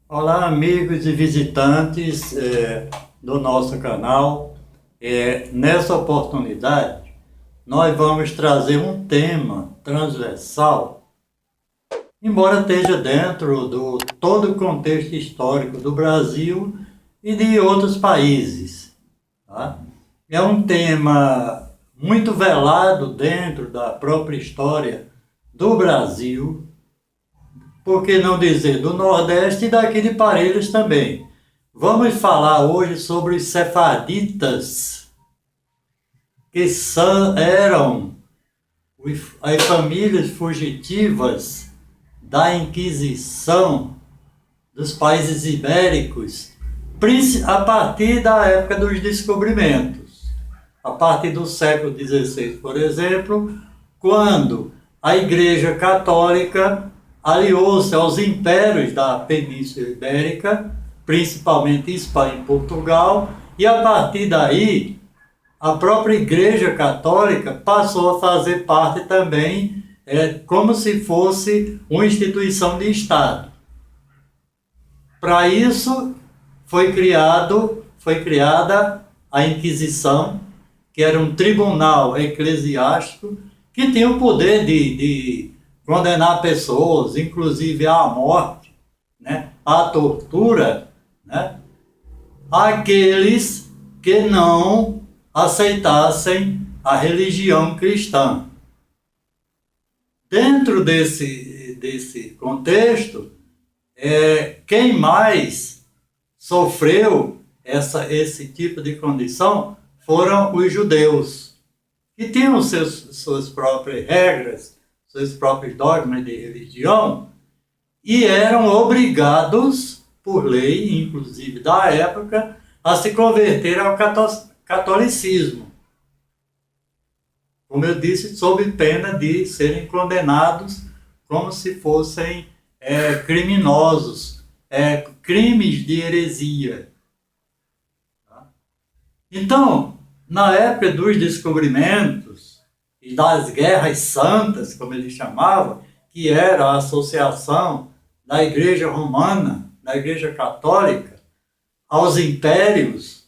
Olá, amigos e visitantes do nosso canal. Nessa oportunidade, nós vamos trazer um tema transversal, embora esteja dentro do todo o contexto histórico do Brasil e de outros países. Tá? É um tema muito velado dentro da própria história do Brasil, por que não dizer do Nordeste e daqui de Parelhas também. Vamos falar hoje sobre os sefardistas, que eram as famílias fugitivas da Inquisição dos países ibéricos, a partir da época dos descobrimentos. A partir do século XVI, por exemplo, quando a Igreja Católica aliou-se aos impérios da Península Ibérica, principalmente Espanha e Portugal, e a partir daí a própria Igreja Católica passou a fazer parte também, como se fosse uma instituição de Estado. Para isso foi criada a Inquisição, que era um tribunal eclesiástico que tinha o poder de condenar pessoas, inclusive à morte, né, à tortura, né, aqueles que não aceitassem a religião cristã. Dentro desse contexto, quem mais sofreu esse tipo de condição foram os judeus, que tinham suas próprias regras, seus próprios dogmas de religião, e eram obrigados, por lei, inclusive da época, a se converter ao catolicismo. Como eu disse, sob pena de serem condenados como se fossem criminosos, crimes de heresia. Então, na época dos descobrimentos e das guerras santas, como ele chamava, que era a associação da Igreja Romana, da Igreja Católica, aos impérios,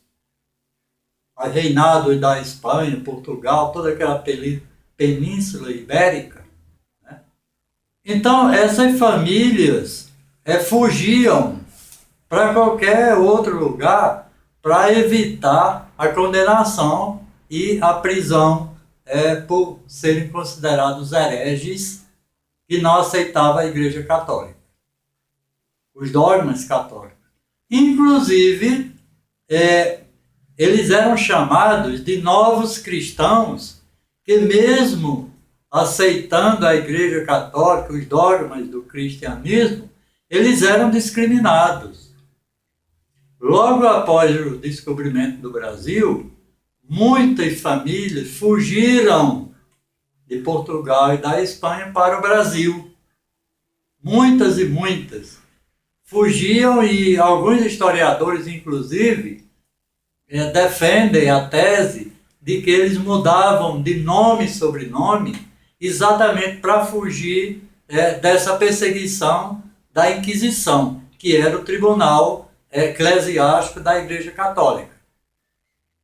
ao reinado da Espanha, Portugal, toda aquela península ibérica, né? Então, essas famílias fugiam para qualquer outro lugar para evitar a condenação e a prisão por serem considerados hereges que não aceitavam a Igreja Católica, os dogmas católicos. Inclusive, eles eram chamados de novos cristãos, que mesmo aceitando a Igreja Católica, os dogmas do cristianismo, eles eram discriminados. Logo após o descobrimento do Brasil, muitas famílias fugiram de Portugal e da Espanha para o Brasil. Muitas e muitas. Fugiam, e alguns historiadores, inclusive, defendem a tese de que eles mudavam de nome e sobrenome exatamente para fugir dessa perseguição da Inquisição, que era o tribunal eclesiástico da Igreja Católica.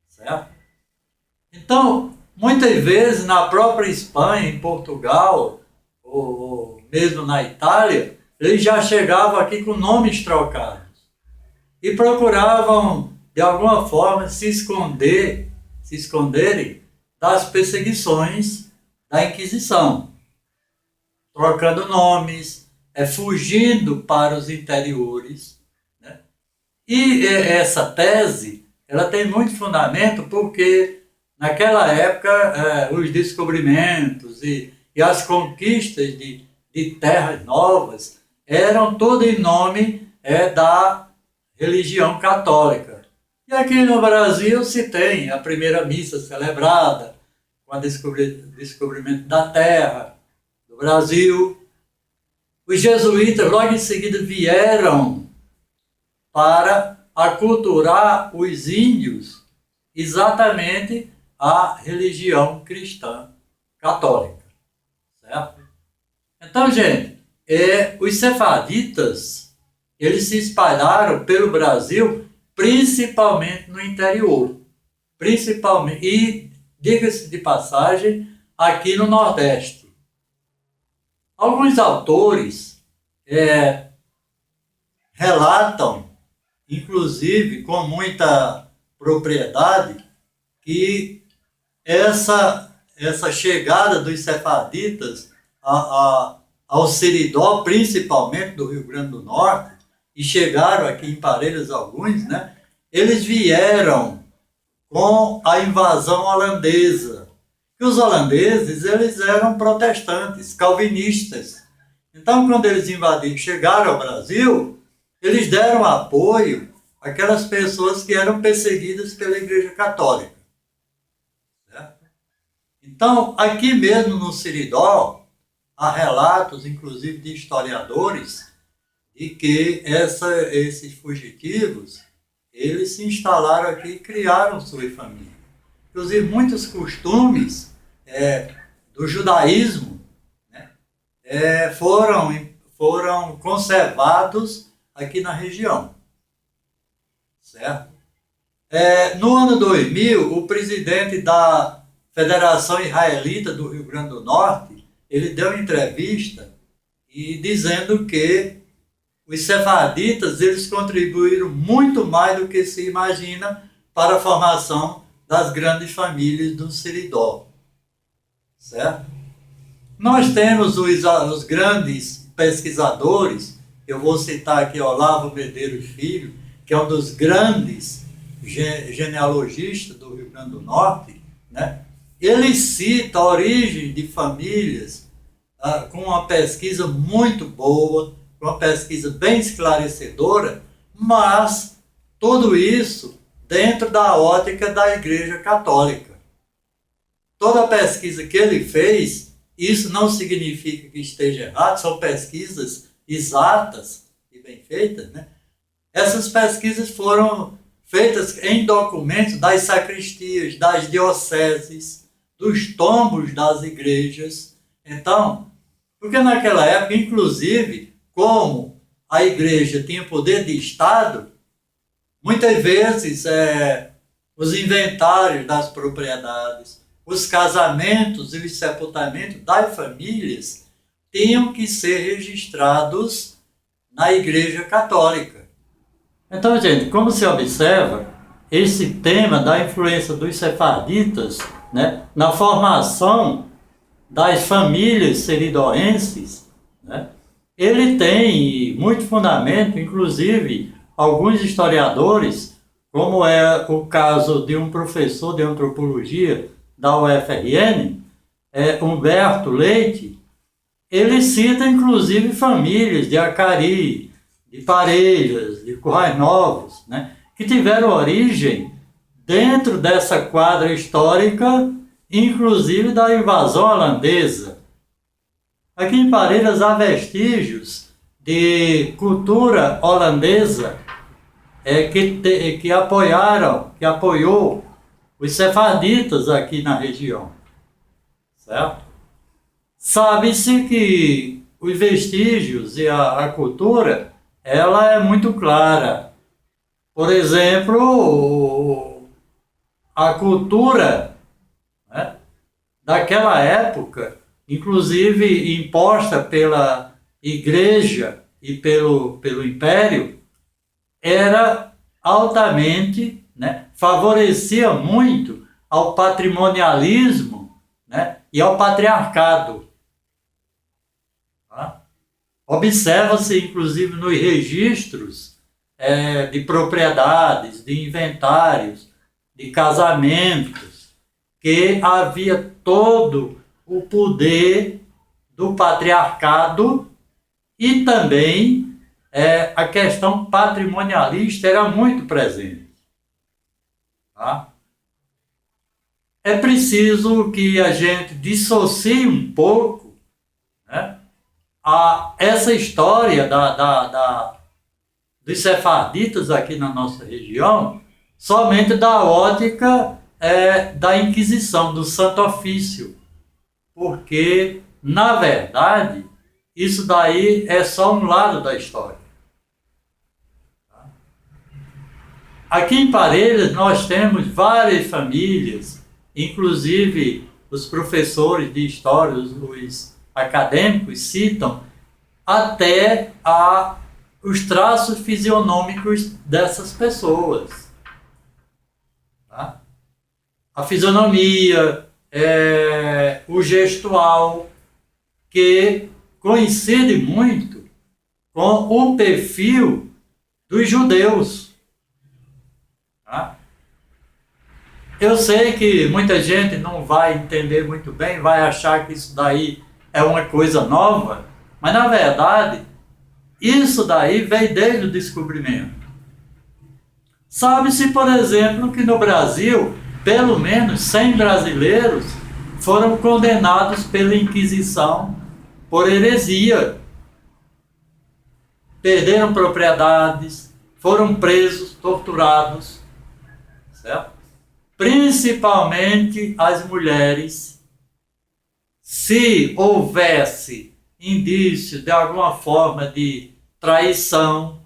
Certo? Então, muitas vezes na própria Espanha, em Portugal, ou mesmo na Itália, eles já chegavam aqui com nomes trocados e procuravam, de alguma forma, se esconderem das perseguições da Inquisição, trocando nomes, fugindo para os interiores, né? E essa tese, ela tem muito fundamento, porque naquela época os descobrimentos e as conquistas de terras novas eram tudo em nome da religião católica. E aqui no Brasil se tem a primeira missa celebrada com o descobrimento da terra do Brasil. Os jesuítas logo em seguida vieram para aculturar os índios exatamente a religião cristã católica. Certo? Então, gente, os sefardistas, eles se espalharam pelo Brasil, principalmente no interior. Principalmente, e, diga-se de passagem, aqui no Nordeste. Alguns autores relatam, inclusive com muita propriedade, que essa chegada dos sefardistas ao Seridó, principalmente do Rio Grande do Norte, e chegaram aqui em Parelhas alguns, né? Eles vieram com a invasão holandesa. E os holandeses, eles eram protestantes, calvinistas. Então, quando eles invadiram, chegaram ao Brasil, eles deram apoio àquelas pessoas que eram perseguidas pela Igreja Católica. Certo? Então, aqui mesmo no Seridó, há relatos, inclusive de historiadores, de que esses fugitivos, eles se instalaram aqui e criaram sua família. Inclusive, muitos costumes do judaísmo, né, foram conservados aqui na região. Certo? No ano 2000, o presidente da Federação Israelita do Rio Grande do Norte, ele deu uma entrevista e dizendo que os sefarditas, eles contribuíram muito mais do que se imagina para a formação das grandes famílias do Seridó. Certo? Nós temos os grandes pesquisadores, eu vou citar aqui Olavo Medeiros Filho, que é um dos grandes genealogistas do Rio Grande do Norte, né? Ele cita a origem de famílias com uma pesquisa muito boa, uma pesquisa bem esclarecedora, mas tudo isso dentro da ótica da Igreja Católica. Toda a pesquisa que ele fez, isso não significa que esteja errado, são pesquisas exatas e bem feitas, né? Essas pesquisas foram feitas em documentos das sacristias, das dioceses, dos tombos das igrejas. Então, porque naquela época, inclusive, como a igreja tinha poder de Estado, muitas vezes os inventários das propriedades, os casamentos e os sepultamentos das famílias tinham que ser registrados na Igreja Católica. Então, gente, como se observa, esse tema da influência dos sefarditas, né, na formação das famílias seridoenses, né, ele tem muito fundamento, inclusive alguns historiadores, como é o caso de um professor de antropologia da UFRN, Humberto Leite, ele cita inclusive famílias de Acari, de Parelhas, de Currais Novos, né, que tiveram origem dentro dessa quadra histórica, inclusive da invasão holandesa. Aqui em Parelhas há vestígios de cultura holandesa que apoiou os sefarditas aqui na região. Certo? Sabe-se que os vestígios e a cultura, ela é muito clara. Por exemplo, a cultura, né, daquela época, inclusive imposta pela Igreja e pelo Império, era altamente, né, favorecia muito ao patrimonialismo, né, e ao patriarcado. Tá? Observa-se, inclusive, nos registros de propriedades, de inventários, de casamentos, que havia todo o poder do patriarcado e também a questão patrimonialista era muito presente. Tá? É preciso que a gente dissocie um pouco, né, essa história dos sefarditas aqui na nossa região somente da ótica da Inquisição, do Santo Ofício. Porque, na verdade, isso daí é só um lado da história. aqui em Parelhas nós temos várias famílias, inclusive os professores de história, os acadêmicos citam até os traços fisionômicos dessas pessoas. Tá? A fisionomia, o gestual, que coincide muito com o perfil dos judeus. Tá? Eu sei que muita gente não vai entender muito bem, vai achar que isso daí é uma coisa nova, mas na verdade, isso daí veio desde o descobrimento. Sabe-se, por exemplo, que no Brasil, pelo menos 100 brasileiros foram condenados pela Inquisição por heresia. Perderam propriedades, foram presos, torturados, certo? Principalmente as mulheres. Se houvesse indício de alguma forma de traição,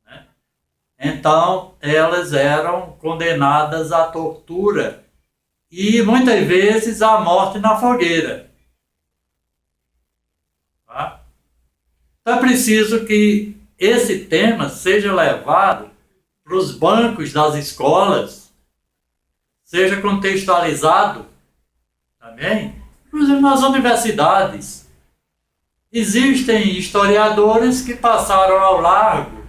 né, então elas eram condenadas à tortura e muitas vezes à morte na fogueira. Tá? Então é preciso que esse tema seja levado para os bancos das escolas, seja contextualizado também, inclusive nas universidades. Existem historiadores que passaram ao largo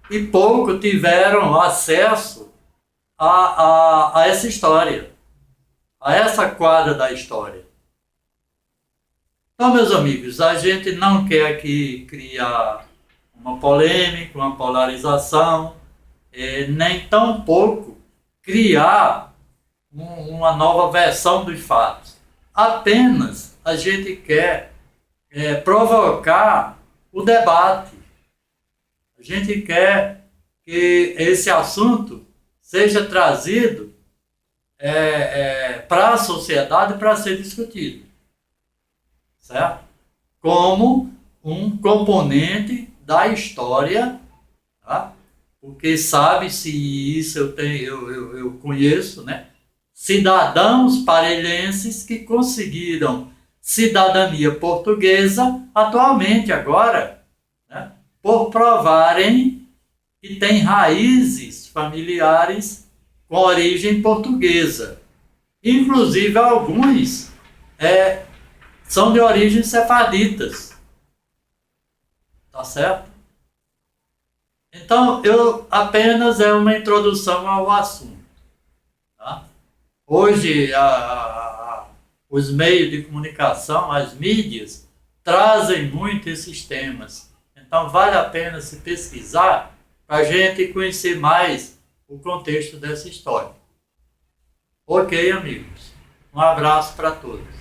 e pouco tiveram acesso a essa história, a essa quadra da história. Então, meus amigos, a gente não quer aqui criar uma polêmica, uma polarização, nem tampouco criar uma nova versão dos fatos. Apenas a gente quer provocar o debate. A gente quer que esse assunto seja trazido para a sociedade para ser discutido, certo? Como um componente da história, tá? Porque sabe-se isso, eu conheço, né? Cidadãos parelhenses que conseguiram cidadania portuguesa atualmente agora, né? Por provarem que têm raízes familiares com origem portuguesa. Inclusive alguns são de origem sefarditas. Tá certo? Então, apenas é uma introdução ao assunto. Tá? Hoje, os meios de comunicação, as mídias, trazem muito esses temas. Então, vale a pena se pesquisar para a gente conhecer mais o contexto dessa história. Ok, amigos? Um abraço para todos.